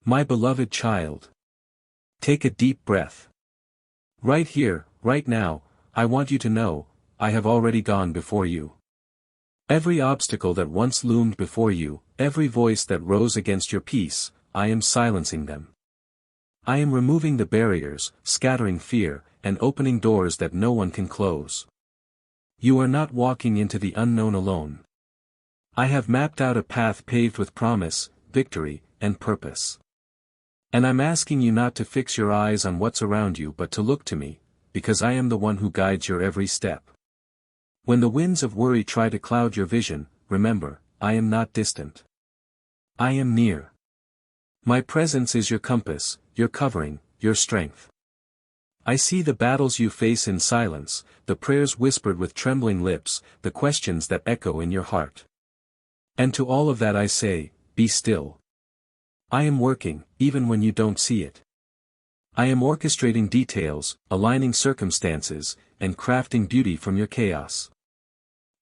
My beloved child. Take a deep breath. Right here, right now, I want you to know, I have already gone before you. Every obstacle that once loomed before you, every voice that rose against your peace, I am silencing them. I am removing the barriers, scattering fear, and opening doors that no one can close. You are not walking into the unknown alone. I have mapped out a path paved with promise, victory, and purpose. And I'm asking you not to fix your eyes on what's around you but to look to me, because I am the one who guides your every step. When the winds of worry try to cloud your vision, remember, I am not distant. I am near. My presence is your compass, your covering, your strength. I see the battles you face in silence, the prayers whispered with trembling lips, the questions that echo in your heart. And to all of that I say, be still. I am working, even when you don't see it. I am orchestrating details, aligning circumstances, and crafting beauty from your chaos.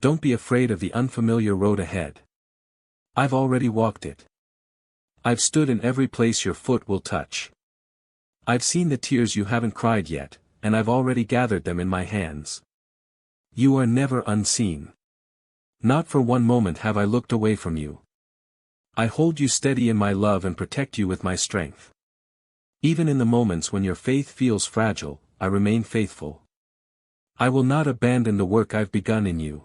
Don't be afraid of the unfamiliar road ahead. I've already walked it. I've stood in every place your foot will touch. I've seen the tears you haven't cried yet, and I've already gathered them in my hands. You are never unseen. Not for one moment have I looked away from you. I hold you steady in my love and protect you with my strength. Even in the moments when your faith feels fragile, I remain faithful. I will not abandon the work I've begun in you.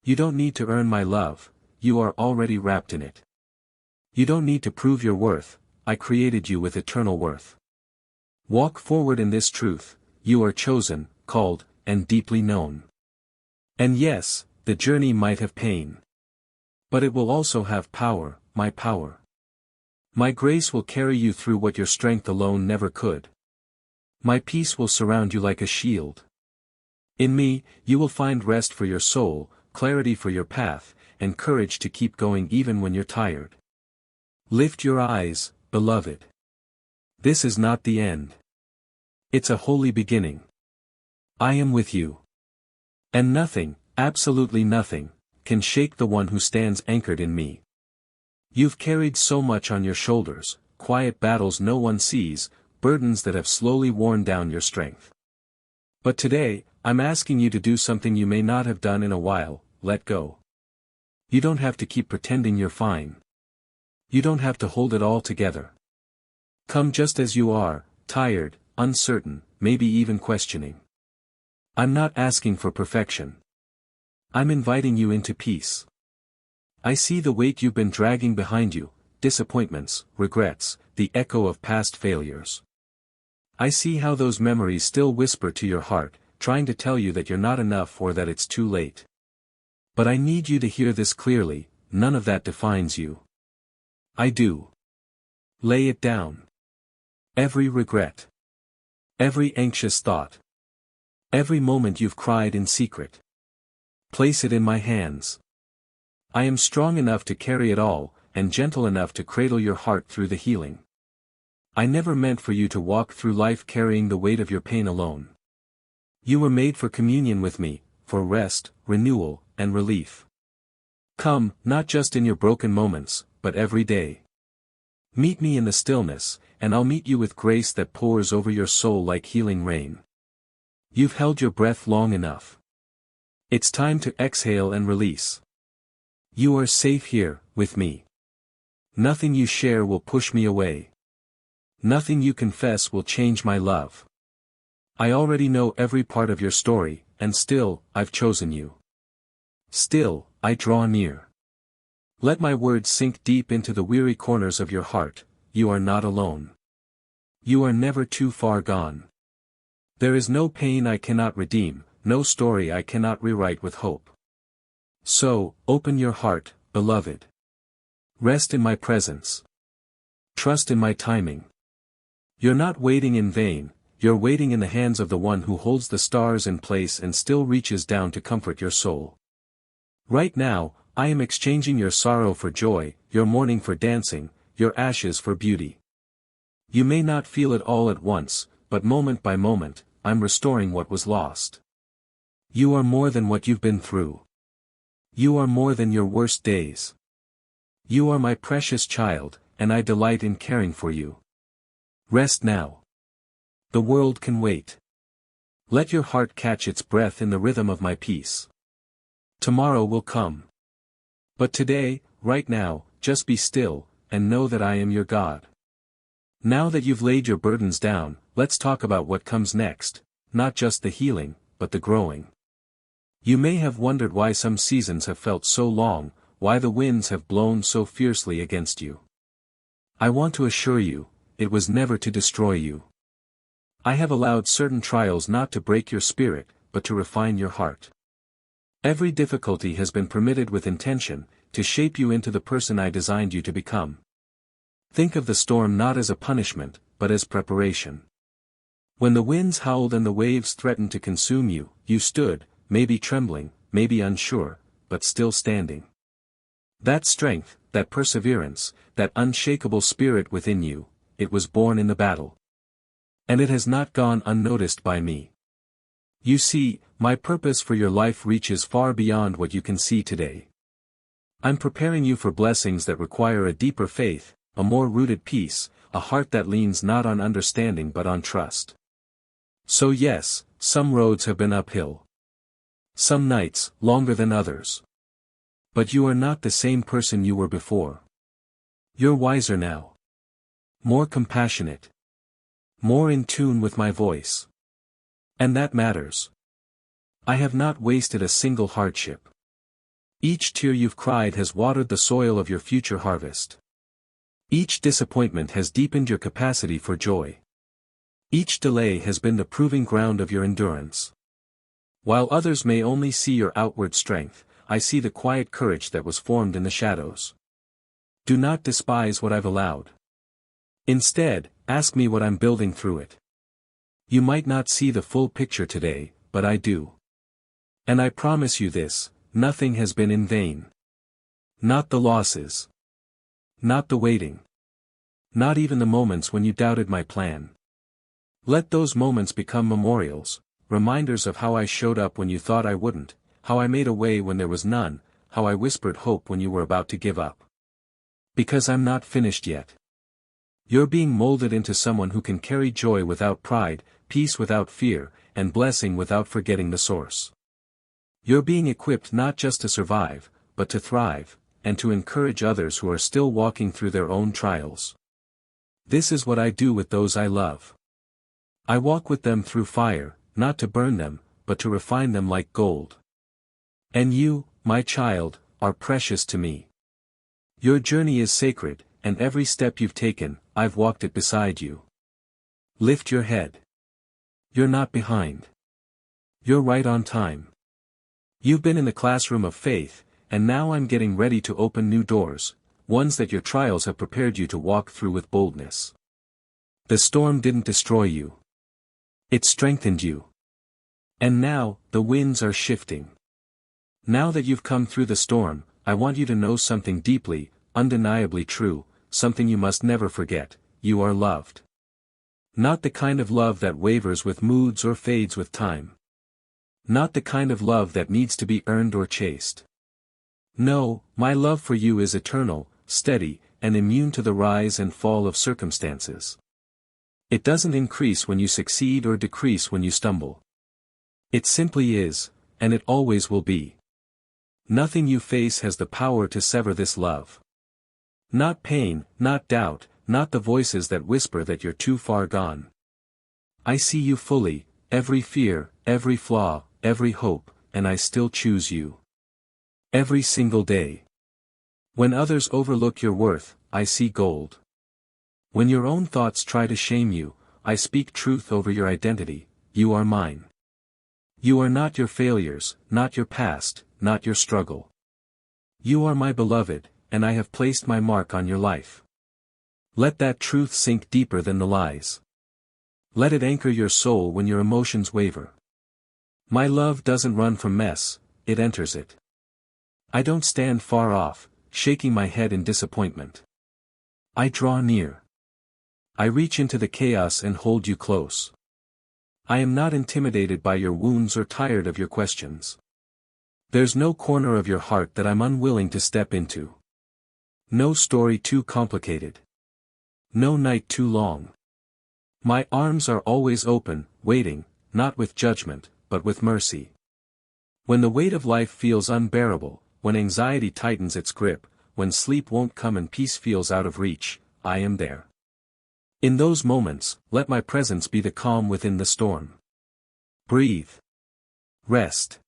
You don't need to earn my love, you are already wrapped in it. You don't need to prove your worth, I created you with eternal worth. Walk forward in this truth, you are chosen, called, and deeply known. And yes, the journey might have pain. But it will also have power, my power. My grace will carry you through what your strength alone never could. My peace will surround you like a shield. In me, you will find rest for your soul, clarity for your path, and courage to keep going even when you're tired. Lift your eyes, beloved. This is not the end. It's a holy beginning. I am with you. And nothing, absolutely nothing, can shake the one who stands anchored in me. You've carried so much on your shoulders, quiet battles no one sees, burdens that have slowly worn down your strength. But today, I'm asking you to do something you may not have done in a while, let go. You don't have to keep pretending you're fine. You don't have to hold it all together. Come just as you are, tired, uncertain, maybe even questioning. I'm not asking for perfection. I'm inviting you into peace. I see the weight you've been dragging behind you, disappointments, regrets, the echo of past failures. I see how those memories still whisper to your heart, trying to tell you that you're not enough or that it's too late. But I need you to hear this clearly, none of that defines you. I do. Lay it down. Every regret. Every anxious thought. Every moment you've cried in secret. Place it in my hands. I am strong enough to carry it all, and gentle enough to cradle your heart through the healing. I never meant for you to walk through life carrying the weight of your pain alone. You were made for communion with me, for rest, renewal, and relief. Come, not just in your broken moments, but every day. Meet me in the stillness, and I'll meet you with grace that pours over your soul like healing rain. You've held your breath long enough. It's time to exhale and release. You are safe here, with me. Nothing you share will push me away. Nothing you confess will change my love. I already know every part of your story, and still, I've chosen you. Still, I draw near. Let my words sink deep into the weary corners of your heart, you are not alone. You are never too far gone. There is no pain I cannot redeem, no story I cannot rewrite with hope. So, open your heart, beloved. Rest in my presence. Trust in my timing. You're not waiting in vain, you're waiting in the hands of the one who holds the stars in place and still reaches down to comfort your soul. Right now, I am exchanging your sorrow for joy, your mourning for dancing, your ashes for beauty. You may not feel it all at once, but moment by moment, I'm restoring what was lost. You are more than what you've been through. You are more than your worst days. You are my precious child, and I delight in caring for you. Rest now. The world can wait. Let your heart catch its breath in the rhythm of my peace. Tomorrow will come. But today, right now, just be still, and know that I am your God. Now that you've laid your burdens down, let's talk about what comes next, not just the healing, but the growing. You may have wondered why some seasons have felt so long, why the winds have blown so fiercely against you. I want to assure you, it was never to destroy you. I have allowed certain trials not to break your spirit, but to refine your heart. Every difficulty has been permitted with intention, to shape you into the person I designed you to become. Think of the storm not as a punishment, but as preparation. When the winds howled and the waves threatened to consume you, you stood, maybe trembling, maybe unsure, but still standing. That strength, that perseverance, that unshakable spirit within you, it was born in the battle. And it has not gone unnoticed by me. You see, my purpose for your life reaches far beyond what you can see today. I'm preparing you for blessings that require a deeper faith, a more rooted peace, a heart that leans not on understanding but on trust. So yes, some roads have been uphill. Some nights, longer than others. But you are not the same person you were before. You're wiser now. More compassionate. More in tune with my voice. And that matters. I have not wasted a single hardship. Each tear you've cried has watered the soil of your future harvest. Each disappointment has deepened your capacity for joy. Each delay has been the proving ground of your endurance. While others may only see your outward strength, I see the quiet courage that was formed in the shadows. Do not despise what I've allowed. Instead, ask me what I'm building through it. You might not see the full picture today, but I do. And I promise you this, nothing has been in vain. Not the losses. Not the waiting. Not even the moments when you doubted my plan. Let those moments become memorials, reminders of how I showed up when you thought I wouldn't, how I made a way when there was none, how I whispered hope when you were about to give up. Because I'm not finished yet. You're being molded into someone who can carry joy without pride, peace without fear, and blessing without forgetting the source. You're being equipped not just to survive, but to thrive, and to encourage others who are still walking through their own trials. This is what I do with those I love. I walk with them through fire, not to burn them, but to refine them like gold. And you, my child, are precious to me. Your journey is sacred, and every step you've taken, I've walked it beside you. Lift your head. You're not behind. You're right on time. You've been in the classroom of faith, and now I'm getting ready to open new doors, ones that your trials have prepared you to walk through with boldness. The storm didn't destroy you. It strengthened you. And now, the winds are shifting. Now that you've come through the storm, I want you to know something deeply, undeniably true, something you must never forget: you are loved. Not the kind of love that wavers with moods or fades with time. Not the kind of love that needs to be earned or chased. No, my love for you is eternal, steady, and immune to the rise and fall of circumstances. It doesn't increase when you succeed or decrease when you stumble. It simply is, and it always will be. Nothing you face has the power to sever this love. Not pain, not doubt, not the voices that whisper that you're too far gone. I see you fully, every fear, every flaw, every hope, and I still choose you. Every single day. When others overlook your worth, I see gold. When your own thoughts try to shame you, I speak truth over your identity: you are mine. You are not your failures, not your past, not your struggle. You are my beloved, and I have placed my mark on your life. Let that truth sink deeper than the lies. Let it anchor your soul when your emotions waver. My love doesn't run from mess, it enters it. I don't stand far off, shaking my head in disappointment. I draw near. I reach into the chaos and hold you close. I am not intimidated by your wounds or tired of your questions. There's no corner of your heart that I'm unwilling to step into. No story too complicated. No night too long. My arms are always open, waiting, not with judgment, but with mercy. When the weight of life feels unbearable, when anxiety tightens its grip, when sleep won't come and peace feels out of reach, I am there. In those moments, let my presence be the calm within the storm. Breathe. Rest.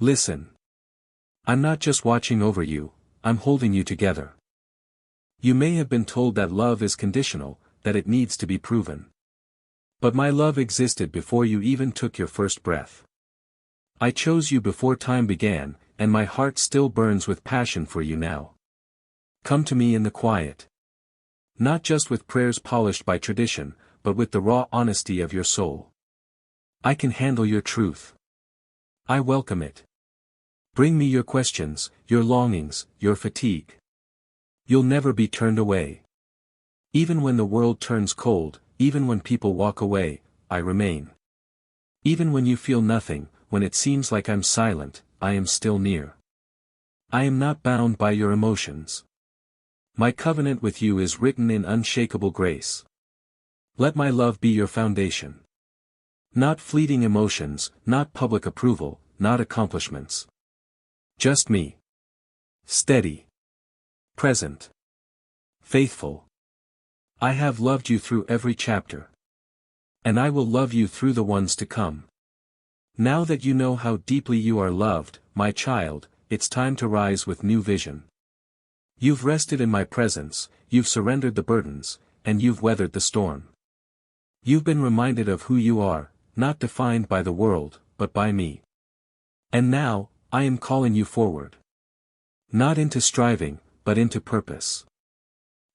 Listen. I'm not just watching over you, I'm holding you together. You may have been told that love is conditional, that it needs to be proven. But my love existed before you even took your first breath. I chose you before time began, and my heart still burns with passion for you now. Come to me in the quiet. Not just with prayers polished by tradition, but with the raw honesty of your soul. I can handle your truth. I welcome it. Bring me your questions, your longings, your fatigue. You'll never be turned away. Even when the world turns cold, even when people walk away, I remain. Even when you feel nothing, when it seems like I'm silent, I am still near. I am not bound by your emotions. My covenant with you is written in unshakable grace. Let my love be your foundation. Not fleeting emotions, not public approval, not accomplishments. Just me. Steady. Present. Faithful. I have loved you through every chapter. And I will love you through the ones to come. Now that you know how deeply you are loved, my child, it's time to rise with new vision. You've rested in my presence, you've surrendered the burdens, and you've weathered the storm. You've been reminded of who you are, not defined by the world, but by me. And now, I am calling you forward. Not into striving, but into purpose.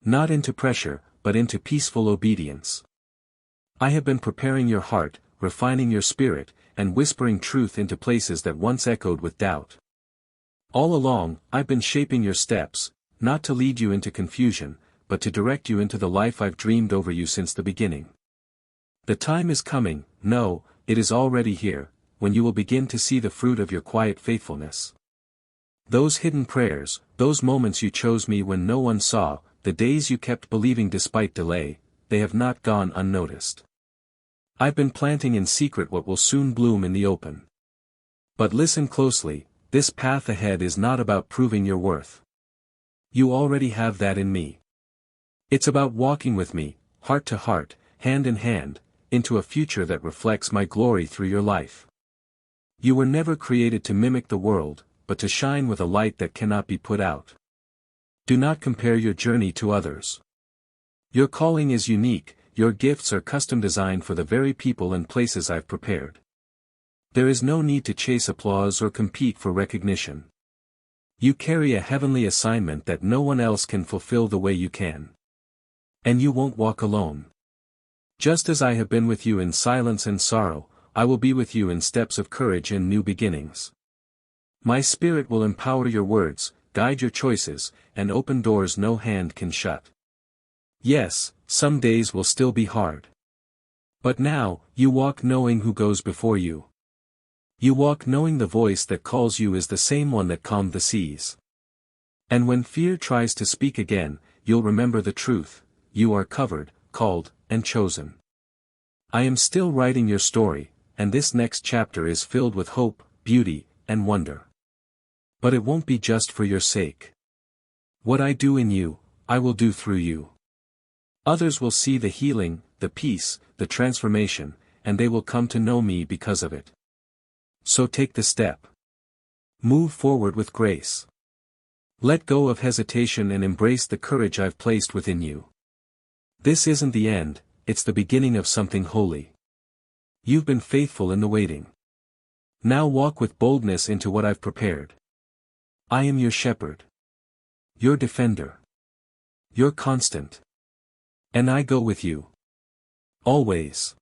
Not into pressure, but into peaceful obedience. I have been preparing your heart, refining your spirit, and whispering truth into places that once echoed with doubt. All along, I've been shaping your steps, not to lead you into confusion, but to direct you into the life I've dreamed over you since the beginning. The time is coming, no, it is already here, when you will begin to see the fruit of your quiet faithfulness. Those hidden prayers, those moments you chose me when no one saw, the days you kept believing despite delay, they have not gone unnoticed. I've been planting in secret what will soon bloom in the open. But listen closely, this path ahead is not about proving your worth. You already have that in me. It's about walking with me, heart to heart, hand in hand, into a future that reflects my glory through your life. You were never created to mimic the world, but to shine with a light that cannot be put out. Do not compare your journey to others. Your calling is unique, your gifts are custom designed for the very people and places I've prepared. There is no need to chase applause or compete for recognition. You carry a heavenly assignment that no one else can fulfill the way you can. And you won't walk alone. Just as I have been with you in silence and sorrow, I will be with you in steps of courage and new beginnings. My spirit will empower your words, guide your choices, and open doors no hand can shut. Yes, some days will still be hard. But now, you walk knowing who goes before you. You walk knowing the voice that calls you is the same one that calmed the seas. And when fear tries to speak again, you'll remember the truth, you are covered, called, and chosen. I am still writing your story, and this next chapter is filled with hope, beauty, and wonder. But it won't be just for your sake. What I do in you, I will do through you. Others will see the healing, the peace, the transformation, and they will come to know me because of it. So take the step. Move forward with grace. Let go of hesitation and embrace the courage I've placed within you. This isn't the end, it's the beginning of something holy. You've been faithful in the waiting. Now walk with boldness into what I've prepared. I am your shepherd. Your defender. Your constant. And I go with you. Always.